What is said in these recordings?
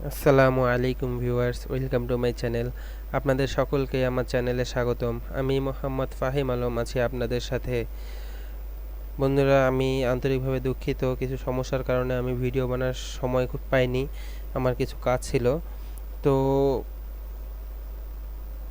আসসালামু আলাইকুম viewers, welcome to my channel. আপনাদের সকলকে আমার চ্যানেলে স্বাগতম। আমি মোহাম্মদ ফাহিম আলম আছি আপনাদের সাথে। বন্ধুরা, আমি আন্তরিকভাবে দুঃখিত, কিছু সমস্যার কারণে আমি ভিডিও বানার সময় খুব পাইনি, আমার কিছু কাজ ছিল। তো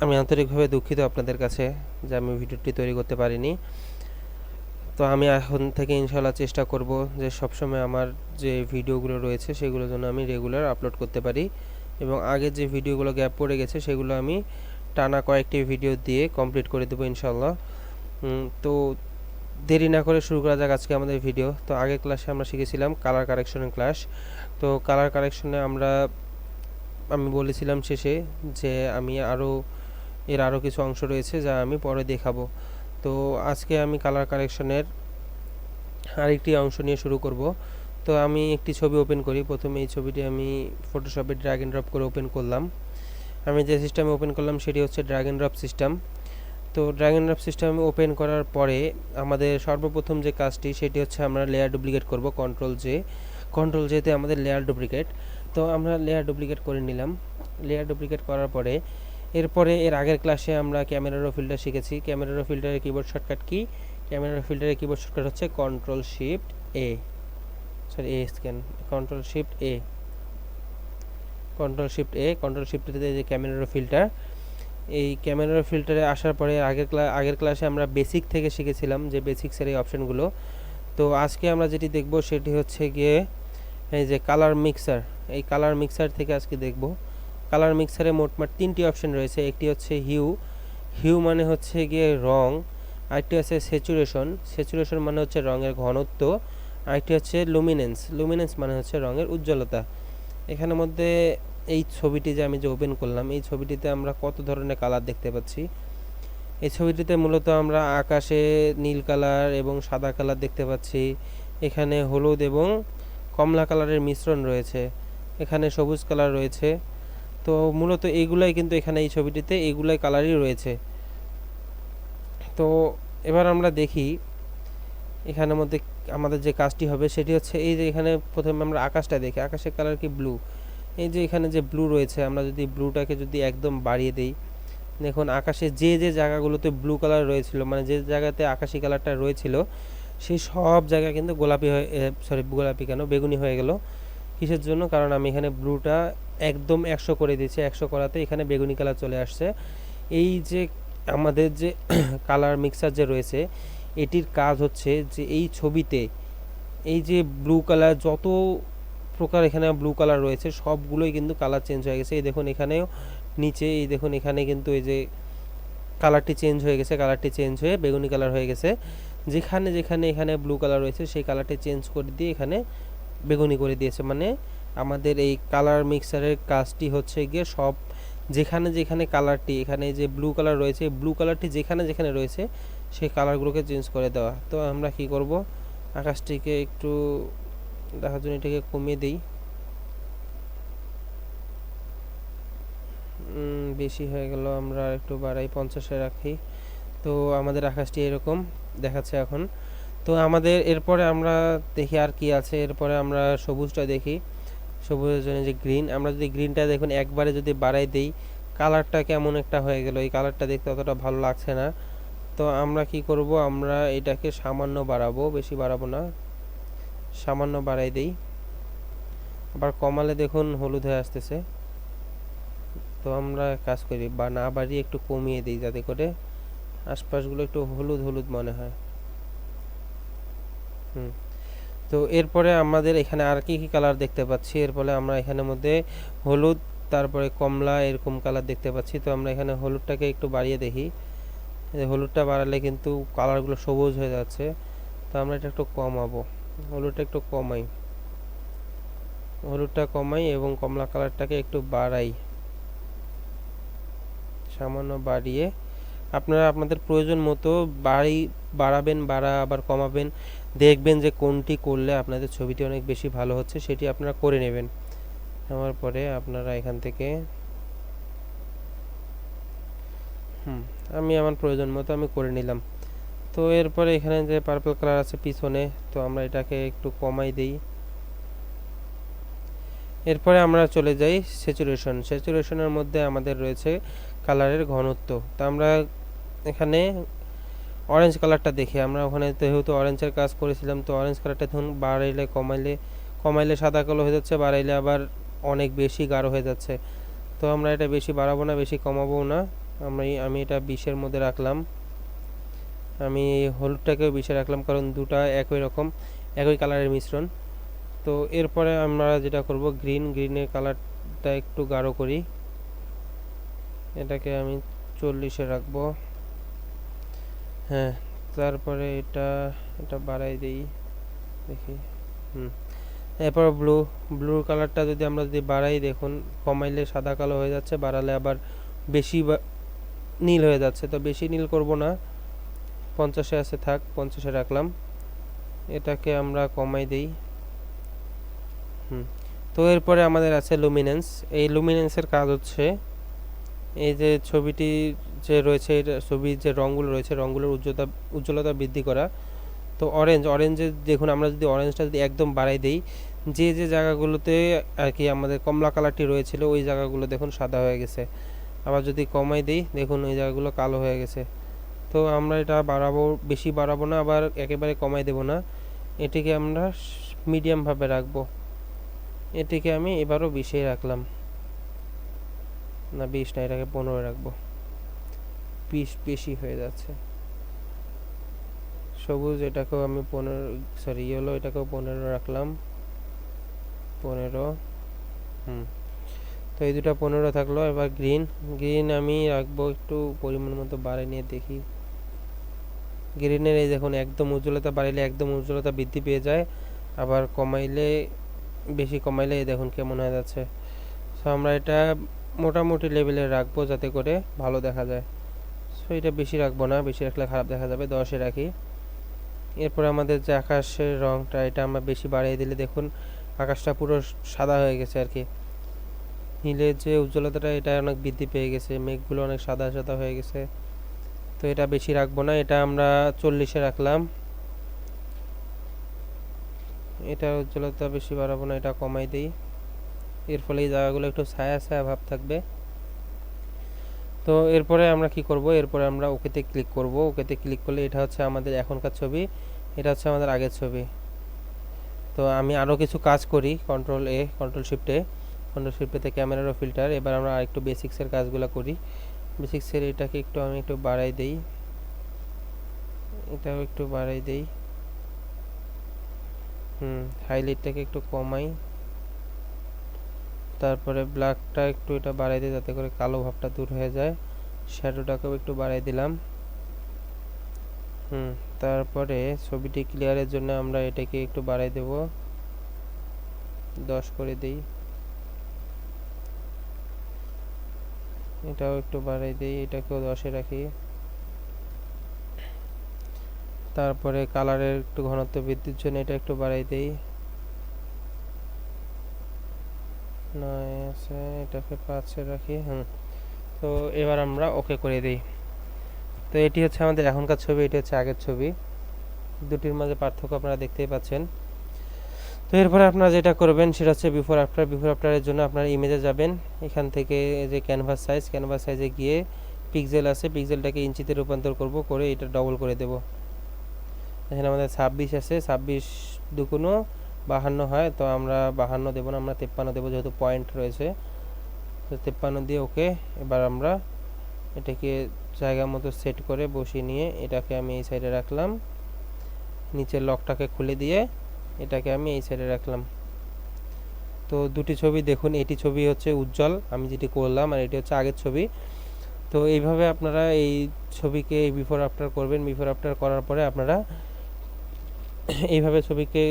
আমি আন্তরিকভাবে দুঃখিত আপনাদের কাছে যে আমি ভিডিওটি তৈরি করতে পারিনি। তো আমি এখন থেকে ইনশাল্লাহ চেষ্টা করব যে সবসময় আমার যে ভিডিওগুলো রয়েছে সেগুলো যেন আমি রেগুলার আপলোড করতে পারি, এবং আগের যে ভিডিওগুলো গ্যাপ পড়ে গেছে সেগুলো আমি টানা কয়েকটি ভিডিও দিয়ে কমপ্লিট করে দেবো ইনশাল্লাহ। তো দেরি না করে শুরু করা যাক আজকে আমাদের ভিডিও। তো আগের ক্লাসে আমরা শিখেছিলাম কালার কারেকশনের ক্লাস। তো কালার কারেকশনে আমি বলেছিলাম শেষে যে আরও কিছু অংশ রয়েছে যা আমি পরে দেখাবো। তো আজকে আমি কালার কারেকশনের আরেকটি অংশ নিয়ে শুরু করব। তো আমি একটি ছবি ওপেন করি। প্রথমে এই ছবিটি আমি ফটোশপে ড্র্যাগ এন্ড ড্রপ করে ওপেন করলাম। আমি যে সিস্টেমে ওপেন করলাম সেটি হচ্ছে ড্র্যাগ এন্ড ড্রপ সিস্টেম। তো drag and drop system open করার পরে আমাদের সর্বপ্রথম যে কাজটি সেটি হচ্ছে আমরা লেয়ার ডুপ্লিকেট করব। কন্ট্রোল জেতে আমাদের লেয়ার ডুপ্লিকেট। তো আমরা লেয়ার ডুপ্লিকেট করে নিলাম। লেয়ার ডুপ্লিকেট করার পরে এর আগের ক্লাসে আমরা ক্যামেরা রো ফিল্টার শিখেছি। Camera rho ফিল্টারের keyboard shortcut key? Camera rho ফিল্টারের keyboard shortcut হচ্ছে কন্ট্রোল শিফট এ, কন্ট্রোল শিফট এ। কন্ট্রোল শিফট এ যে ক্যামেরা রো ফিল্টার, এই ক্যামেরা রো ফিল্টারে আসার পরে আগের ক্লাসে আমরা বেসিক থেকে শিখেছিলাম যে বেসিক্সের এই অপশনগুলো। তো আজকে আমরা যেটি দেখব সেটি হচ্ছে গিয়ে এই যে কালার মিক্সার। এই কালার মিক্সার থেকে আজকে দেখব। কালার মিক্সারে মোটমাট তিনটি অপশন রয়েছে। একটি হচ্ছে হিউ মানে হচ্ছে গিয়ে রং। আরেকটি হচ্ছে স্যাচুরেশন মানে হচ্ছে রঙের ঘনত্ব। আরেকটি হচ্ছে লুমিনেন্স মানে হচ্ছে রঙের উজ্জ্বলতা। এখানের মধ্যে এই ছবিটি যে আমি ওপেন করলাম, এই ছবিটিতে আমরা কত ধরনের কালার দেখতে পাচ্ছি। এই ছবিটিতে মূলত আমরা আকাশে নীল কালার এবং সাদা কালার দেখতে পাচ্ছি। এখানে হলুদ এবং কমলা কালারের মিশ্রণ রয়েছে। এখানে সবুজ কালার রয়েছে। তো মূলত এইগুলাই কিন্তু এখানে এই ছবিটিতে এইগুলাই কালারই রয়েছে। তো এবার আমরা দেখি এখানের মধ্যে আমাদের যে কাজটি হবে সেটি হচ্ছে এই যে এখানে প্রথমে আমরা আকাশটা দেখি। আকাশের কালার কি? ব্লু। এই যে এখানে যে ব্লু রয়েছে, আমরা যদি ব্লুটাকে যদি একদম বাড়িয়ে দেই, দেখুন আকাশে যে জায়গাগুলোতে ব্লু কালার রয়েছিল, মানে যে জায়গাতে আকাশি কালারটা রয়েছিল সেই সব জায়গা কিন্তু বেগুনি হয়ে গেল। কিসের জন্য? কারণ আমি এখানে ব্লুটা একদম 100 করে দিয়েছি। 100 করাতে এখানে বেগুনি কালার চলে আসছে। এই যে আমাদের যে কালার মিক্সার যে রয়েছে, এটির কাজ হচ্ছে যে এই ছবিতে এই যে ব্লু কালার যত প্রকার এখানে ব্লু কালার রয়েছে সবগুলোই কিন্তু কালার চেঞ্জ হয়ে গেছে। এই দেখুন এখানেও নিচে, এই দেখুন এখানে কিন্তু এই যে কালারটি চেঞ্জ হয়ে গেছে, কালারটি চেঞ্জ হয়ে বেগুনি কালার হয়ে গেছে। যেখানে যেখানে এখানে ব্লু কালার রয়েছে সেই কালারটি চেঞ্জ করে দিয়ে এখানে বেগুনি করে দিয়েছে। মানে আমাদের এই কালার মিক্সারের কাজটি হচ্ছে গিয়ে সব যেখানে যেখানে কালারটি, এখানে যে ব্লু কালার রয়েছে, ব্লু কালারটি যেখানে যেখানে রয়েছে সেই কালারগুলোকে চেঞ্জ করে দেওয়া। তো আমরা কি করব, আকাশটিকে একটু দেখার জন্য এটাকে কমিয়ে দিই। বেশি হয়ে গেল, আমরা একটু বাড়াই, 50-এ রাখি। তো আমাদের আকাশটি এরকম দেখাচ্ছে এখন। তো আমাদের এরপরে আমরা দেখি আর কি আছে। এরপরে আমরা সবুজটা দেখি। সবুজের জন্য যে গ্রিন, আমরা যদি গ্রিনটা দেখুন একবারে যদি বাড়াই দেই, কালারটা কেমন একটা হয়ে গেল। এই কালারটা দেখতে অতটা ভালো লাগছে না। তো আমরা কি করব, আমরা এটাকে সামান্য বাড়াবো, বেশি বাড়াবো না, সামান্য বাড়াই দেই। আবার কমালে দেখুন হলুদ হয়ে আসতেছে। তো আমরা কাজ করি বা না বাড়িয়ে একটু কমিয়ে দিই যাতে করে আশপাশগুলো একটু হলুদ হলুদ মনে হয়। তো এরপরে আমাদের এখানে আর কি কি কালার দেখতে পাচ্ছি। এরপরে আমরা এখানের মধ্যে হলুদ, তারপরে কমলা, এরকম কালার দেখতে পাচ্ছি। তো আমরা এখানে হলুদটাকে একটু বাড়িয়ে দেখি। হলুদটা বাড়ালে কিন্তু কালারগুলো সবুজ হয়ে যাচ্ছে। তো আমরা এটা একটু কমাবো, হলুদটা একটু কমাই এবং কমলা কালারটাকে একটু বাড়াই, সামান্য বাড়িয়ে। আপনারা আপনাদের প্রয়োজন মতো বাড়াবেন, আবার কমাবেন। দেখবেন যে কোনটি করলে আপনাদের ছবিটি অনেক বেশি ভালো হচ্ছে সেটি আপনারা করে নেবেন। নেওয়ার পরে আপনারা এখান থেকে আমি আমার প্রয়োজন মতো আমি করে নিলাম। তো এরপরে এখানে যে পার্পল কালার আছে পিছনে, তো আমরা এটাকে একটু কমাই দিই। এরপরে আমরা চলে যাই স্যাচুরেশনের মধ্যে আমাদের রয়েছে কালারের ঘনত্ব। তো আমরা এখানে অরেঞ্জ কালারটা দেখি, আমরা ওখানে যেহেতু অরেঞ্জের কাজ করেছিলাম, তো অরেঞ্জ কালারটা ধরুন বাড়াইলে কমাইলে সাদা কালো হয়ে যাচ্ছে, বাড়াইলে আবার অনেক বেশি গাঢ় হয়ে যাচ্ছে। তো আমরা এটা বেশি বাড়াবো না, বেশি কমাবো না, আমি এটা 20-এর মধ্যে রাখলাম। আমি হলুদটাকেও 20-এ রাখলাম, কারণ দুটা একই কালারের মিশ্রণ। তো এরপরে আমরা যেটা করব, গ্রিনের কালারটা একটু গাঢ় করি, এটাকে আমি 40-এ রাখবো। হ্যাঁ, তারপরে এটা বাড়াই দিই, দেখি। এরপর ব্লু কালারটা যদি বাড়াই, দেখুন কমাইলে সাদা কালো হয়ে যাচ্ছে, বাড়ালে আবার বেশি নীল হয়ে যাচ্ছে। তো বেশি নীল করব না, 50-এ আছে, থাক, 50-এ রাখলাম। এটাকে আমরা কমাই দিই। তো এরপরে আমাদের আছে লুমিনেন্স। এই লুমিনেন্সের কাজ হচ্ছে এই যে ছবিটি যে রয়েছে, ছবির যে রঙগুলো রয়েছে, রঙগুলোর উজ্জ্বলতা বৃদ্ধি করা। তো অরেঞ্জে দেখুন, আমরা যদি অরেঞ্জটা একদম বাড়াই দেই, যে জায়গাগুলোতে আর কি আমাদের কমলা কালারটি রয়েছিল, ওই জায়গাগুলো দেখুন সাদা হয়ে গেছে। আবার যদি কমাই দেই, দেখুন ওই জায়গাগুলো কালো হয়ে গেছে। তো আমরা এটা বেশি বাড়াবো না, আবার একেবারে কমাই দেব না, এটিকে আমরা মিডিয়ামভাবে রাখবো। এটিকে আমি এবারও 20-এ রাখলাম, না 20 না, এটাকে 15-এ রাখবো, 20 বেশি হয়ে যাচ্ছে। সবুজ এটাকেও আমি ইয়েলো এটাকেও 15 রাখলাম, 15। তো এই দুটো 15 থাকলো। এবার গ্রিন আমি রাখবো একটু পরিমাণ মতো বাড়িয়ে নিয়ে দেখি। গ্রিনের এই দেখুন, একদম উজ্জ্বলতা বাড়াইলে একদম উজ্জ্বলতা বৃদ্ধি পেয়ে যায়, আবার বেশি কমাইলে এই দেখুন কেমন হয়ে যাচ্ছে। সো আমরা এটা মোটামুটি লেভেলে রাখবো যাতে করে ভালো দেখা যায়। সো এটা বেশি রাখবো না, বেশি রাখলে খারাপ দেখা যাবে, 10-এ রাখি। এরপর আমাদের যে আকাশের রংটা, এটা আমরা বেশি বাড়িয়ে দিলে দেখুন আকাশটা পুরো সাদা হয়ে গেছে আর কি। নীলের যে উজ্জ্বলতাটা, এটা অনেক বৃদ্ধি পেয়ে গেছে, মেঘগুলো অনেক সাদা সাদা হয়ে গেছে। তো এটা বেশি রাখবো না, এটা আমরা 40-এ রাখলাম। এটা উজ্জ্বলতা বেশি বাড়াবো না, এটা কমাই দিই। এর ফলে এই জায়গাগুলো একটু ছায়া ছায়া ভাব থাকবে। তো এরপরে আমরা কি করব, এরপরে আমরা ওকেতে ক্লিক করব। ওকেতে ক্লিক করলে এটা হচ্ছে আমাদের এখনকার ছবি, এটা হচ্ছে আমাদের আগের ছবি। তো আমি আরও কিছু কাজ করি, কন্ট্রোল শিফটে ক্যামেরার ফিল্টার। এবার আমরা আরেকটু বেসিক্সের কাজগুলো করি। বেসিক্সের এটাকে আমি একটু বাড়াই দেই, এটাও একটু বাড়াই দেই। হাইলাইটটাকে একটু কমাই, তারপরে ব্ল্যাকটা একটু এটা বাড়াই দিই যাতে করে কালো ভাবটা দূর হয়ে যায়। শ্যাডোটাকেও একটু বাড়াই দিলাম। তারপরে ছবিটি ক্লিয়ারের জন্য আমরা এটাকে একটু বাড়াই দেব, 10 করে দেই। এটাও একটু বাড়াই দেই, এটাকেও 10-এ রাখি। তারপরে কালারের একটু ঘনত্ব বৃদ্ধির জন্য এটা একটু বাড়াই দেই, 9 আছে, এটাকে 5-এ রাখি। তো এবার আমরা ওকে করে দিই। তো এটি হচ্ছে আমাদের এখনকার ছবি, এটি হচ্ছে আগের ছবি, দুটির মাঝে পার্থক্য আপনারা দেখতেই পাচ্ছেন। তো এরপরে আপনারা যেটা করবেন সেটা হচ্ছে বিফোর আফটারের জন্য আপনারা ইমেজে যাবেন। এখান থেকে যে ক্যানভাস সাইজে গিয়ে পিক্সেল আছে, পিক্সেলটাকে ইঞ্চিতে রূপান্তর করে এটা ডবল করে দেব। এখানে আমাদের 26 আছে, 26 দুগুণ 52 হয়, তো আমরা 52 দেবো না, আমরা 53 দেবো, যেহেতু পয়েন্ট রয়েছে। তো 53 দিয়ে ওকে। এবার আমরা এটাকে জায়গা মতো সেট করে বসিয়ে নিয়ে এটাকে আমি এই সাইডে রাখলাম, নিচের লকটাকে খুলে দিয়ে এটাকে আমি এই সাইডে রাখলাম। তো দুটি ছবি দেখুন, এটি ছবি হচ্ছে উজ্জ্বল, আমি যেটি করলাম, আর এটি হচ্ছে আগের ছবি। তো এইভাবে আপনারা এই ছবিকে বিফোর আফটার করবেন। বিফোর আফটার করার পরে আপনারা এইভাবে ছবিকে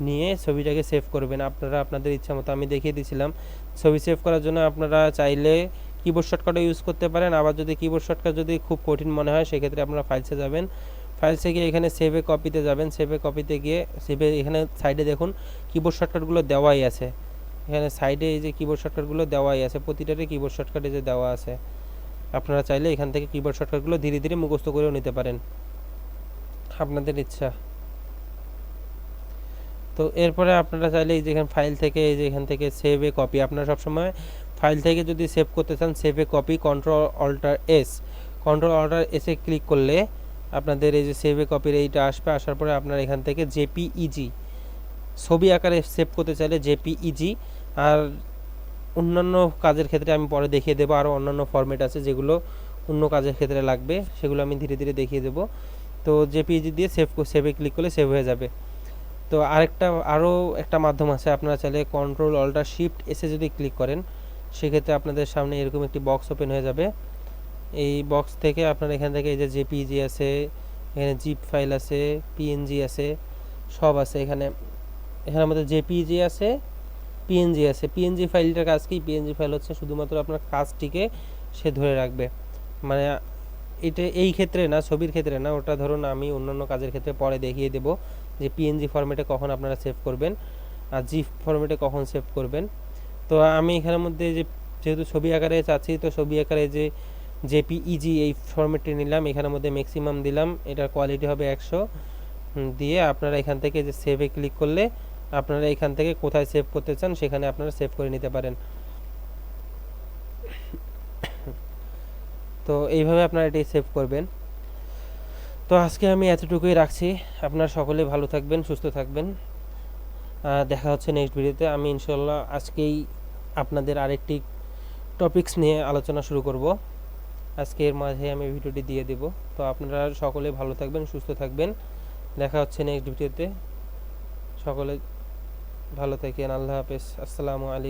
নিয়ে ছবিটাকে সেভ করবেন আপনারা আপনাদের ইচ্ছা মতো। আমি দেখিয়ে দিয়েছিলাম। ছবি সেভ করার জন্য আপনারা চাইলে কিবোর্ড শর্টকাটও ইউজ করতে পারেন, আবার যদি কিবোর্ড শর্টকাট যদি খুব কঠিন মনে হয় সেক্ষেত্রে আপনারা ফাইলসে যাবেন। ফাইলসে গিয়ে এখানে সেভে কপিতে যাবেন। কপিতে গিয়ে এখানে সাইডে দেখুন কিবোর্ড শর্টকাটগুলো দেওয়াই আছে। এখানে সাইডে এই যে কিবোর্ড শর্টকাটগুলো দেওয়াই আছে, প্রতিটারই কিবোর্ড শর্টকাটে যে দেওয়া আছে। আপনারা চাইলে এখান থেকে কিবোর্ড শর্টকাটগুলো ধীরে ধীরে মুখস্থ করেও নিতে পারেন, আপনাদের ইচ্ছা। তো তো এরপরে আপনারা চাইলে এই যেখানে ফাইল থেকে এই যে এখান থেকে সেভ এ কপি, আপনারা সবসময় ফাইল থেকে যদি সেভ করতে চান সেভ এ কপি কন্ট্রোল অল্টার এসে ক্লিক করলে আপনাদের এই যে সেভ এ কপির এইটা আসবে। আসার পরে আপনারা এখান থেকে জেপিইজি ছবি আকারে সেভ করতে চাইলে জেপিইজি, আর অন্যান্য কাজের ক্ষেত্রে আমি পরে দেখিয়ে দেবো। আরও অন্যান্য ফরম্যাট আছে যেগুলো অন্য কাজের ক্ষেত্রে লাগবে, সেগুলো আমি ধীরে ধীরে দেখিয়ে দেবো। তো জেপিইজি দিয়ে সেভে ক্লিক করলে সেভ হয়ে যাবে। তো আরও একটা মাধ্যম আছে, আপনারা চাইলে কন্ট্রোল অল্টার শিফট এসে যদি ক্লিক করেন সেক্ষেত্রে আপনাদের সামনে এরকম একটি বক্স ওপেন হয়ে যাবে। এই বক্স থেকে আপনারা এখান থেকে এই যে জেপিইজি আছে, এখানে জিপ ফাইল আছে, পিএনজি আছে, সব আছে এখানে আমাদের জেপিইজি আছে, পিএনজি আছে। পিএনজি ফাইলটার কাজ কি? পিএনজি ফাইল হচ্ছে শুধুমাত্র আপনার কাজটিকে সে ধরে রাখবে, মানে এটা এই ক্ষেত্রে না, ছবির ক্ষেত্রে না, ওটা ধরুন আমি অন্যান্য কাজের ক্ষেত্রে পরে দেখিয়ে দেব যে পিএনজি ফরম্যাটে কখন আপনারা সেভ করবেন আর জিপ ফরম্যাটে কখন সেভ করবেন। তো আমি এখানের মধ্যে যেহেতু ছবি আকারে চাচ্ছি, তো ছবি আকারে যে জেপিইজি এই ফরম্যাটটি নিলাম, এখানের মধ্যে ম্যাক্সিমাম দিলাম, এটার কোয়ালিটি হবে 100 দিয়ে আপনারা এখান থেকে যে সেভে ক্লিক করলে আপনারা এখান থেকে কোথায় সেভ করতে চান সেখানে আপনারা সেভ করে নিতে পারেন। তো এইভাবে আপনারা এটি সেভ করবেন। তো আজকে আমি এতটুকুই রাখছি। আপনারা সকলে ভালো থাকবেন, সুস্থ থাকবেন। দেখা হচ্ছে নেক্সট ভিডিওতে। আমি ইনশাল্লাহ আজকেই আপনাদের আরেকটি টপিকস নিয়ে আলোচনা শুরু করব। আজকের মাঝে আমি ভিডিওটি দিয়ে দেব। তো আপনারা সকলে ভালো থাকবেন, সুস্থ থাকবেন। দেখা হচ্ছে নেক্সট ভিডিওতে। সকলে ভালো থাকেন। আল্লাহ হাফেজ। আসসালামু আলাইকুম।